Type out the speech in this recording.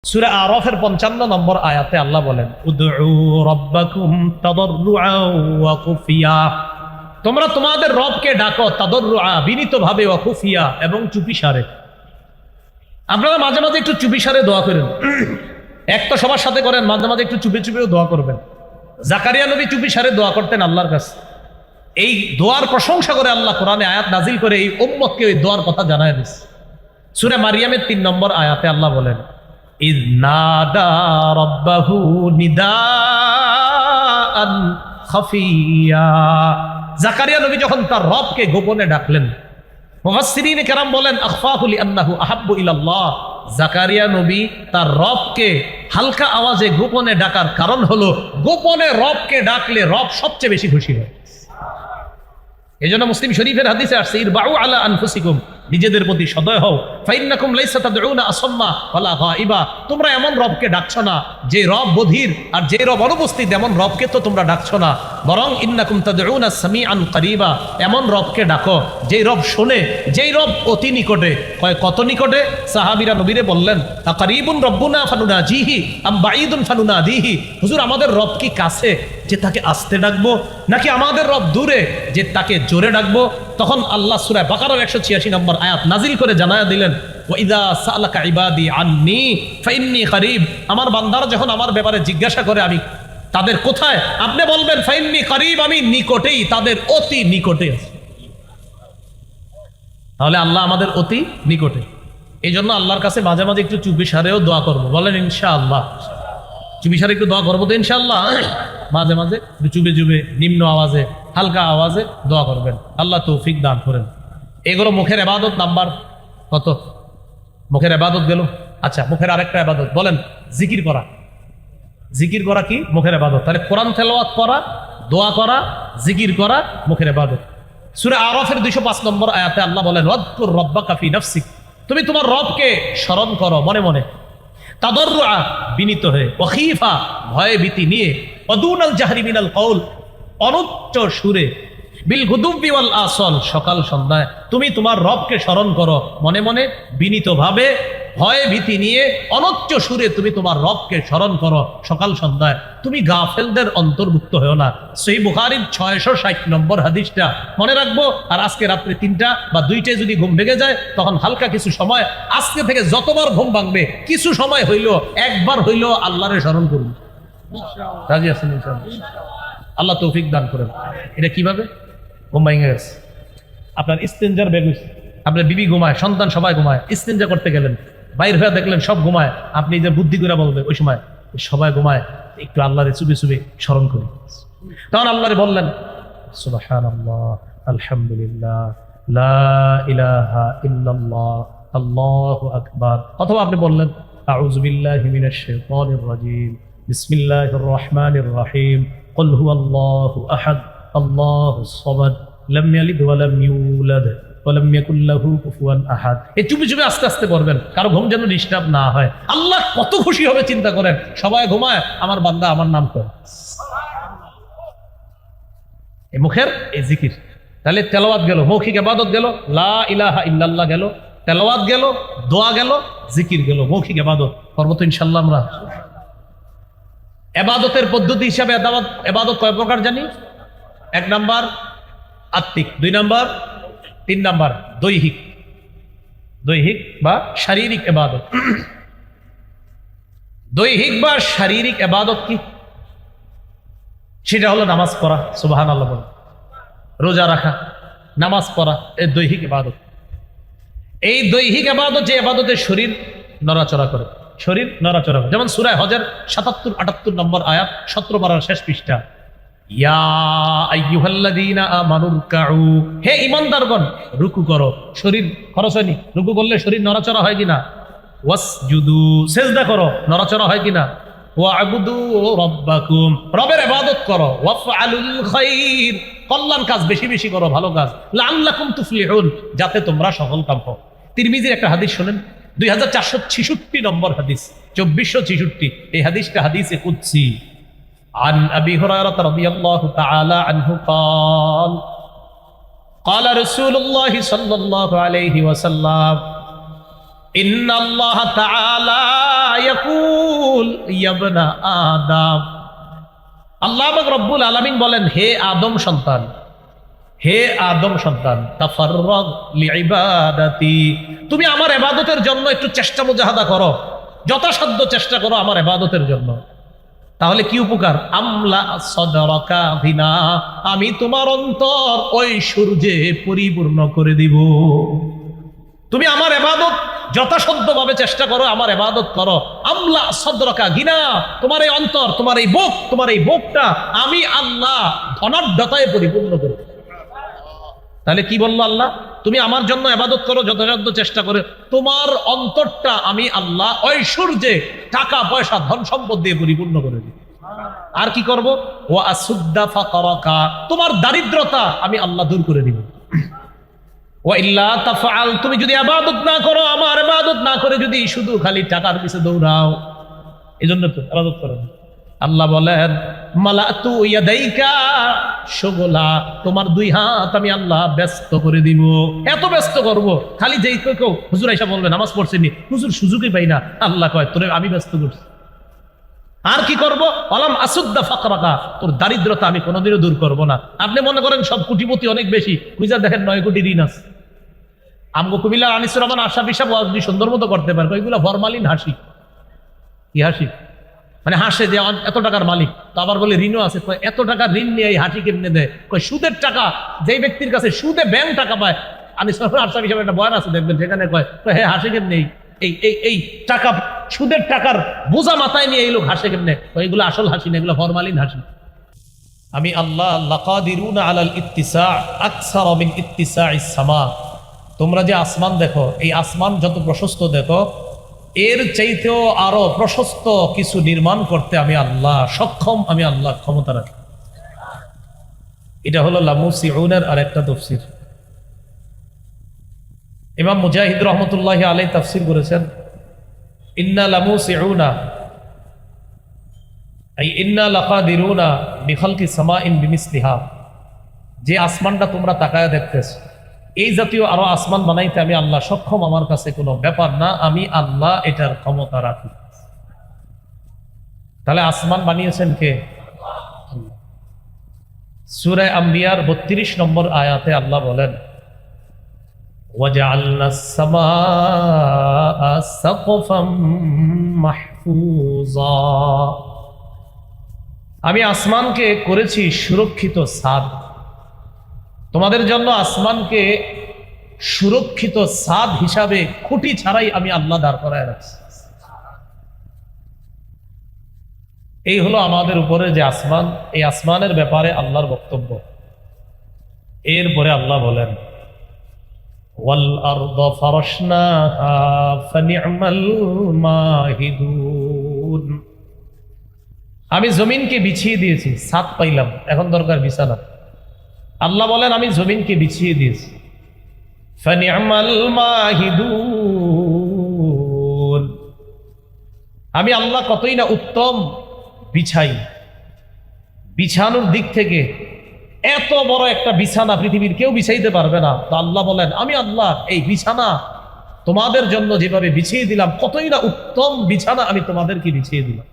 সূরা আরাফের 55 নম্বর আয়াতে আল্লাহ বলেন, উদউ রাব্বাকুম তাদাররুআ ওয়া খুফিয়া, তোমরা তোমাদের রবকে ডাকো তাদাররুআ, বিনীতভাবে, ওয়া খুফিয়া, এবং চুপিসারে। আপনারা মাঝে মাঝে একটু চুপিসারে দোয়া করেন। এক তো সবার সাথে করেন, মাঝে মাঝে একটু চুপি চুপিও দোয়া করবেন। জাকারিয়া নবী চুপিসারে দোয়া করতেন আল্লাহর কাছে। এই দোয়ার প্রশংসা করে আল্লাহ কোরআনে আয়াত নাজিল করে এই উম্মতকে ওই দোয়ার কথা জানায় দিচ্ছে। সূরা মারিয়ামের 3 নম্বর আয়াতে আল্লাহ বলেন, ইয নাদা রাব্বাহু নিদাআন খাফিয়া, জাকারিয়া নবী যখন তার রবকে গোপনে ডাকলেন, মুফাসসিরিনে কেরাম বলেন আখফাহু লিআন্নাহু আহাব্বু ইলাল্লাহ, জাকারিয়া নবী তার রবকে হালকা আওয়াজে গোপনে ডাকার কারণ হলো গোপনে রবকে ডাকলে রব সবচেয়ে বেশি খুশি হয়। এজন্য মুসলিম শরীফের হাদিসে আসছে, ইরবাউ আলা আনফুসিকুম, নিজেদের প্রতি সদয় হও, ফাইন্নাকুম লাইসা তাদউনা আসাম্মা ওয়ালা গায়বা, তোমরা এমন রবকে ডাকছো না যে রব বধির আর যে রব অনুপস্থিত, এমন রবকে তো তোমরা ডাকছো না, বরং ইন্নাকুম তাদউনা সামিআন করিবা, এমন রবকে ডাকো যেই রব শোনে, যেই রব অতি নিকটে। কয় কত নিকটে? সাহাবীরা নবীরে বললেন, আকারিবুন রব্বুনা ফানুনাজিহি আম বাঈদুন ফানুনাদিহি, হুজুর আমাদের রব কি কাছে যে তাকে আস্তে ডাকবো, নাকি আমাদের রব দূরে যে তাকে জোরে ডাকবো? তখন আল্লাহ সূরা বাকারার 186 নম্বর আয়াত নাজিল করে জানায়া দিলেন, ওয়াইদা সাআলাকা ইবাদি আন্নী ফাইন্নী করিব, আমার বান্দারা যখন আমার ব্যাপারে জিজ্ঞাসা করে আমি তাদের কোথায়, আপনি বলবেন ফাইন্নী করিব, আমি নিকটেই, তাদের অতি নিকটে আছি। তাহলে আল্লাহ আমাদের অতি নিকটে। এই জন্য আল্লাহর কাছে মাঝে মাঝে একটু চুপিসারেও দোয়া করবো, বলেন ইনশাআল্লাহ। চুপিসারে একটু দোয়া করবো তো ইনশাআল্লাহ। মাঝে মাঝে চুপে চুপে নিম্ন আওয়াজে হালকা আওয়াজে দোয়া করবেন, আল্লাহ তৌফিক দান করেন। এগুলো মুখের ইবাদত নাম্বার কত? মুখের ইবাদত গেল। আচ্ছা, মুখের আরেকটা ইবাদত বলেন, জিকির করা। জিকির করা কি? মুখের ইবাদত। তাহলে কোরআন তেলাওয়াত করা, দোয়া করা, জিকির করা মুখের ইবাদত। সূরা আরাফের 205 নম্বর আয়াতে আল্লাহ বলেন, ওয়াদকুর রাব্বাকা ফি নাফসিক, তুমি তোমার রবকে স্মরণ করো মনে মনে, তাদাররুআ বিনীত হয়ে, ওয়া খীফা ভয়ে ভীতি নিয়ে, ওয়া দুনাল জাহরি মিনাল কওল অনুচ্চ সুরে, বিল গুদুবি ওয়াল আসল সকাল সন্ধ্যায় তুমি তোমার রবকে স্মরণ করো মনে মনে, বিনীতভাবে, ভয়ে ভীতি নিয়ে, অনুচ্চ সুরে তুমি তোমার রবকে স্মরণ করো সকাল সন্ধ্যায়। তুমি গাফেলদের অন্তর্ভুক্ত হও না। সহিহ বুখারীর 660 নম্বর হাদিসটা মনে রাখবো। আর আজকে রাত্রে 3টা বা 2টায় যদি ঘুম ভেঙে যায়, তখন হালকা কিছু সময়, আজকে থেকে যতবার ঘুম ভাঙবে কিছু সময় হইলো, একবার হইলো আল্লাহরে স্মরণ করুন। রাজি আছেন ইনশাআল্লাহ? আল্লাহ তৌফিক দান করেন। এটা কিভাবে? ঘুম ভেঙে গেছে, আপনার ইস্তেঞ্জার বেগ হইছে, আপনার বিবি ঘুমায়, সন্তান সবাই ঘুমায়, ইস্তেঞ্জা করতে গেলেন, বাইর হয়ে দেখলেন সব ঘুমায়, আপনি যে বুদ্ধি করে বলবেন ওই সময় সবাই ঘুমায়, একটু আল্লাহরে চুপে চুপে স্মরণ করি। তখন আল্লাহরে বললেন সুবহানাল্লাহ, আলহামদুলিল্লাহ, লা ইলাহা ইল্লাল্লাহ, আল্লাহু আকবার। অথবা আপনি বললেন আউযু বিল্লাহি মিনাশ শাইতানির রাজীম, বিসমিল্লাহির রহমানির রহিম, কুল হুয়াল্লাহু আহাদ, আল্লাহুস সামাদ, লাম ইয়ালিদ ওয়া লাম ইউলাদ ওয়া লাম ইয়াকুল লাহু কুফুয়ান আহাদ। এই চুপি চুপি আস্তে আস্তে পড়বেন, কারো ঘুম যেন ডিস্টার্ব না হয়। আল্লাহ কত খুশি হবে চিন্তা করেন, সবাই ঘুমায়, আমার বান্দা আমার নাম করে। এই মুখের এই জিকির। তাহলে তেলাওয়াত গেল, মৌখিক ইবাদত গেল, লা ইলাহা ইল্লাল্লাহ গেল, তেলাওয়াত গেল, দোয়া গেল, জিকির গেল, মৌখিক ইবাদত করব তো ইনশাআল্লাহ। আমরা ইবাদতের পদ্ধতি হিসাবে ইবাদত কয় প্রকার জানি? 1 নাম্বার আত্মিক, 2 নাম্বার, 3 নাম্বার দৈহিক। দৈহিক বা শারীরিক ইবাদত। দৈহিক বা শারীরিক ইবাদত কি? সেটা হলো নামাজ পড়া, সুবহানাল্লাহ বলে, রোজা রাখা, নামাজ পড়া, এই দৈহিক ইবাদত। এই দৈহিক ইবাদত, যে ইবাদতে শরীর নড়াচড়া করে, শরীর নড়াচড়া করে, যেমন সূরা হজের 77-78 নম্বর আয়াত, 17 পারার শেষ পৃষ্ঠা, ইয়া আইয়ুহাল্লাযীনা আমানু রুকউ, হে ঈমানদারগণ রুকু করো। শরীর খরচ হয়নি? রুকু করলে শরীর নড়াচড়া হয় কিনা? ওয়াসজুদু, সিজদা করো, নড়াচড়া হয় কিনা? ওয়া'বুদু রাব্বাকুম, রবের ইবাদত করো। ওয়াফআলুল খায়র, কল্যাণ কাজ বেশি বেশি করো, ভালো কাজ। লাআল্লাকুম তুফলিহুন, যাতে তোমরা সফল কাম হও। তিরমিজির একটা হাদিস শুনেন, 2466 নম্বর হাদিস, 2466। এই হাদিসটা হাদিসে কুদসি। عن أبي هريرة رضي الله تعالى عنه قال قال رسول الله صلى الله عليه وسلم ইন্নাল্লাহ তাআলা ইয়াকুল ইয়া ইবনা আদম, আল্লাহ পাক রব্বুল আলামিন বলেন, হে আদম সন্তান, হে আদম সন্তান, তাফাররাগ লিইবাদাতি, তুমি আমার ইবাদতের জন্য একটু চেষ্টা মুজাহাদা করো, যথাসাধ্য চেষ্টা করো আমার ইবাদতের জন্য। তাহলে কি উপকার? আমলা সদরকা ভিনা, আমি তোমার অন্তর ওই সূর্যে পরিপূর্ণ করে দিব। তুমি আমার ইবাদত যথাসাধ্যভাবে চেষ্টা করো, আমার ইবাদত করো। আমলা সদরকা গিনা, তোমার এই অন্তর, তোমার এই বুক, তোমার এই বুকটা আমি আল্লাহ ধনাঢ্যতায় পরিপূর্ণ করব। তাহলে কি বললো আল্লাহ? তুমি আমার জন্য ইবাদত করো, যথাসাধ্য চেষ্টা করে তোমার অন্তরটা আমি আল্লাহ ঐশ্বর্যে, টাকা পয়সা, ধন সম্পদ দিয়ে পরিপূর্ণ করে দিই। আর কি করব? ওয়া আসুদ্দা ফাকারাকা, তোমার দারিদ্রতা আমি আল্লাহ দূর করে দিব। ওয়া ইল্লা তাফআল, তুমি যদি ইবাদত না করো, আমার ইবাদত না করে যদি শুধু খালি টাকার পিছে দৌড়াও, এজন্য তো ইবাদত করো না। আল্লাহ বলেন, মালাতু ইয়াদাইকা শুগলা, তোমার দুই হাত আমি আল্লাহ ব্যস্ত করে দিব। এত ব্যস্ত করব, খালি যেই কেউ হুজুর আইসা বলবে নামাজ পড়ছেনি, হুজুর সুযোগই পাই না, আল্লাহ কয় তোরে আমি ব্যস্ত করছি। আর কি করব? আলাম আসুদ্দা ফাকরাকা, তোর দারিদ্রতা আমি কোনোদিনও দূর করব না। আপনি মনে করেন সব কোটিপতি অনেক বেশি, বুঝা দেখেন 9 কোটি ঋণ আছে। আমগো কুমিল্লা আনিসুর রহমান আশা পিসাব আপনি সুন্দর মতো করতে পারবে, ওইগুলো ফরমালিন হাসি। কি হাসি? মানে হাসে যে এত টাকার মালিক, তো আবার বলে ঋণও আছে। এত টাকা ঋণ নিয়ে এই হাসি কেমনে দেয়? সুদের টাকা, যেই ব্যক্তির কাছে সুদে ব্যাংক টাকা পায়, আনিসুর রহমান আশা পিসাব একটা বয়ান আছে দেখবেন, সেখানে কয় হ্যাঁ হাসি কেমনে, এই এই এই টাকা, সুদের টাকার বোঝা মাথায় নিয়ে এই লোক হাসে কেমনে? এইগুলো আসল হাসি না, এগুলো ফরমালিন হাসি। আমি আল্লাহ লাকাদিরুনা আলাল ইত্তিসা আকসারা মিন ইত্তিসাইস সামা, তোমরা যে আসমান দেখো, এই আসমান যত প্রশস্ত দেখো, এর চাইতেও আরো প্রশস্ত কিছু নির্মাণ করতে আমি আল্লাহ সক্ষম, আমি আল্লাহ ক্ষমতা রাখি। এটা হলো লামুসিউনের আরেকটা তাফসীর। ইমাম মুজাহিদ রহমতুল্লাহি আলাইহি তাফসীর করেছেন, ইন্না লামুসিউনা আই ইন্না লাকাদিরুনা বিখালকি সামাইন বিমিসলিহা, যে আসমানটা তোমরা তাকায় দেখতেছ, এই জাতীয় আরো আসমান বানাইতে আমি আল্লাহ সক্ষম, আমার কাছে কোনো ব্যাপার না, আমি আল্লাহ এটার ক্ষমতা রাখি। তাহলে আসমান বানিয়েছেন কে? সূরা আম্বিয়ার 32 নম্বর আয়াতে আল্লাহ বলেন, ওয়াজআলনাস সামাআ সাকফাম মাহফুজা, আমি আসমানকে করেছি সুরক্ষিত ছাদ। তোমাদের জন্য আসমানকে সুরক্ষিত ছাদ হিসাবে খুঁটি ছাড়াই আমি আল্লাহ দাঁড় করায় রাখছি। এই হলো আমাদের উপরে যে আসমান, এই আসমানের ব্যাপারে আল্লাহর বক্তব্য। এরপরে আল্লাহ বলেন, ওয়াল আরদা ফারাশনাহা ফানি'মাল মাহিদুন, আমি জমিনকে বিছিয়ে দিয়েছি, ছাদ পাইলাম, এখন দরকার বিছানা। আল্লাহ বলেন আমি জমিনকে বিছিয়ে দিয়েছি। ফানি'মাল মাহিদুন, আমি আল্লাহ কতই না উত্তম বিছাই। বিছানোর দিক থেকে এত বড় একটা বিছানা পৃথিবীর কেউ বিছাইতে পারবে না। তো আল্লাহ বলেন আমি আল্লাহ এই বিছানা তোমাদের জন্য যেভাবে বিছিয়ে দিলাম, কতই না উত্তম বিছানা আমি তোমাদেরকে বিছিয়ে দিলাম।